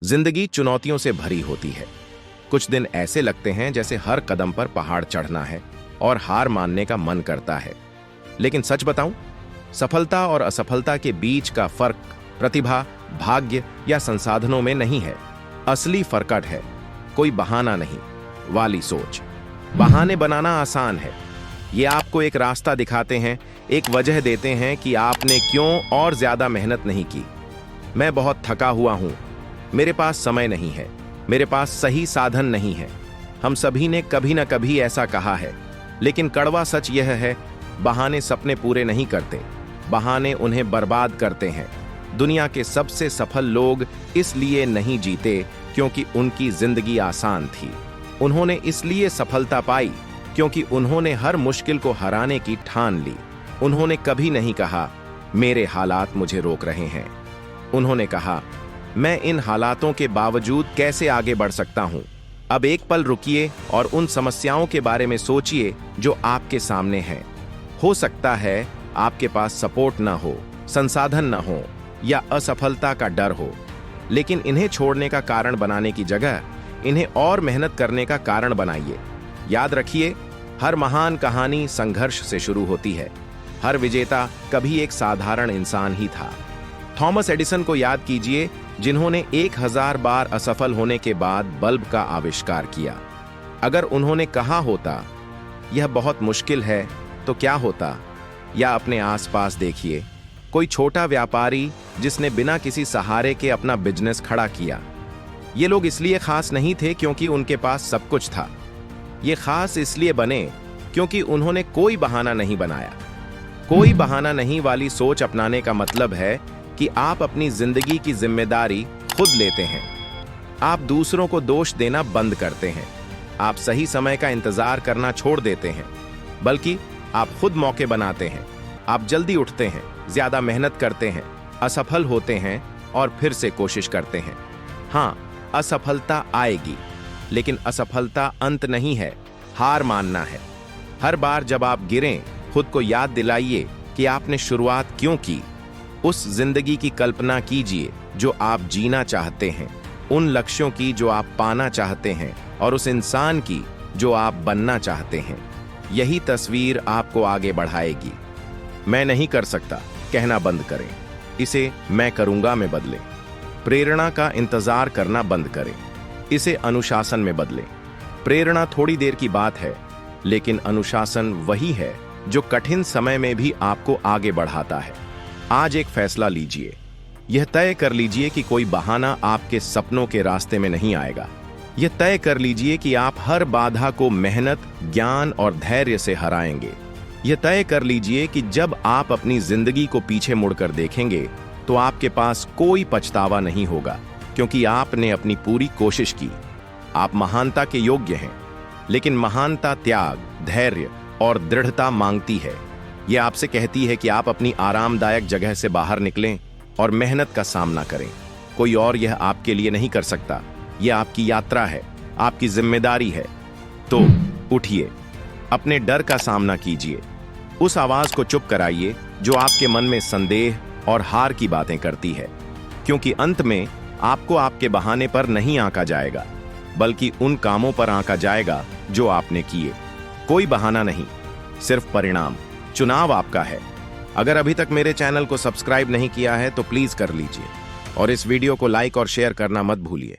जिंदगी चुनौतियों से भरी होती है। कुछ दिन ऐसे लगते हैं जैसे हर कदम पर पहाड़ चढ़ना है और हार मानने का मन करता है। लेकिन सच बताऊं, सफलता और असफलता के बीच का फर्क प्रतिभा, भाग्य या संसाधनों में नहीं है। असली फर्क है कोई बहाना नहीं वाली सोच। बहाने बनाना आसान है। ये आपको एक रास्ता दिखाते हैं, एक वजह देते हैं कि आपने क्यों और ज्यादा मेहनत नहीं की। मैं बहुत थका हुआ हूं, मेरे पास समय नहीं है, मेरे पास सही साधन नहीं है। हम सभी ने कभी ना कभी ऐसा कहा है, लेकिन कड़वा सच यह है, बहाने सपने पूरे नहीं करते, बहाने उन्हें बर्बाद करते हैं। दुनिया के सबसे सफल लोग इसलिए नहीं जीते क्योंकि उनकी जिंदगी आसान थी। उन्होंने इसलिए सफलता पाई क्योंकि उन्होंने हर मुश्किल को हराने की ठान ली। उन्होंने कभी नहीं कहा मेरे हालात मुझे रोक रहे हैं। उन्होंने कहा मैं इन हालातों के बावजूद कैसे आगे बढ़ सकता हूं। अब एक पल रुकिए और उन समस्याओं के बारे में सोचिए जो आपके सामने हैं। हो सकता है आपके पास सपोर्ट ना हो, संसाधन ना हो या असफलता का डर हो, लेकिन इन्हें छोड़ने का कारण बनाने की जगह इन्हें और मेहनत करने का कारण बनाइए। याद रखिए, हर महान कहानी संघर्ष से शुरू होती है। हर विजेता कभी एक साधारण इंसान ही था। थॉमस एडिसन को याद कीजिए, जिन्होंने 1000 बार असफल होने के बाद बल्ब का आविष्कार किया। अगर उन्होंने कहा होता यह बहुत मुश्किल है तो क्या होता? या अपने आसपास देखिए, कोई छोटा व्यापारी जिसने बिना किसी सहारे के अपना बिजनेस खड़ा किया। ये लोग इसलिए खास नहीं थे क्योंकि उनके पास सब कुछ था। ये खास इसलिए बने क्योंकि उन्होंने कोई बहाना नहीं बनाया। कोई बहाना नहीं वाली सोच अपनाने का मतलब है कि आप अपनी जिंदगी की जिम्मेदारी खुद लेते हैं। आप दूसरों को दोष देना बंद करते हैं। आप सही समय का इंतजार करना छोड़ देते हैं, बल्कि आप खुद मौके बनाते हैं। आप जल्दी उठते हैं, ज्यादा मेहनत करते हैं, असफल होते हैं और फिर से कोशिश करते हैं। हाँ, असफलता आएगी, लेकिन असफलता अंत नहीं है, हार मानना है। हर बार जब आप गिरें, खुद को याद दिलाइए कि आपने शुरुआत क्यों की। उस जिंदगी की कल्पना कीजिए जो आप जीना चाहते हैं, उन लक्ष्यों की जो आप पाना चाहते हैं और उस इंसान की जो आप बनना चाहते हैं। यही तस्वीर आपको आगे बढ़ाएगी। मैं नहीं कर सकता कहना बंद करें, इसे मैं करूंगा में बदलें। प्रेरणा का इंतजार करना बंद करें, इसे अनुशासन में बदलें। प्रेरणा थोड़ी देर की बात है, लेकिन अनुशासन वही है जो कठिन समय में भी आपको आगे बढ़ाता है। आज एक फैसला लीजिए। यह तय कर लीजिए कि कोई बहाना आपके सपनों के रास्ते में नहीं आएगा। यह तय कर लीजिए कि आप हर बाधा को मेहनत, ज्ञान और धैर्य से हराएंगे। यह तय कर लीजिए कि जब आप अपनी जिंदगी को पीछे मुड़कर देखेंगे तो आपके पास कोई पछतावा नहीं होगा, क्योंकि आपने अपनी पूरी कोशिश की। आप महानता के योग्य हैं, लेकिन महानता त्याग, धैर्य और दृढ़ता मांगती है। यह आपसे कहती है कि आप अपनी आरामदायक जगह से बाहर निकलें और मेहनत का सामना करें। कोई और यह आपके लिए नहीं कर सकता। यह आपकी यात्रा है, आपकी जिम्मेदारी है। तो उठिए, अपने डर का सामना कीजिए। उस आवाज को चुप कराइए जो आपके मन में संदेह और हार की बातें करती है, क्योंकि अंत में आपको आपके बहाने पर नहीं आंका जाएगा, बल्कि उन कामों पर आंका जाएगा जो आपने किए। कोई बहाना नहीं, सिर्फ परिणाम। चुनाव आपका है। अगर अभी तक मेरे चैनल को सब्सक्राइब नहीं किया है तो प्लीज कर लीजिए और इस वीडियो को लाइक और शेयर करना मत भूलिए।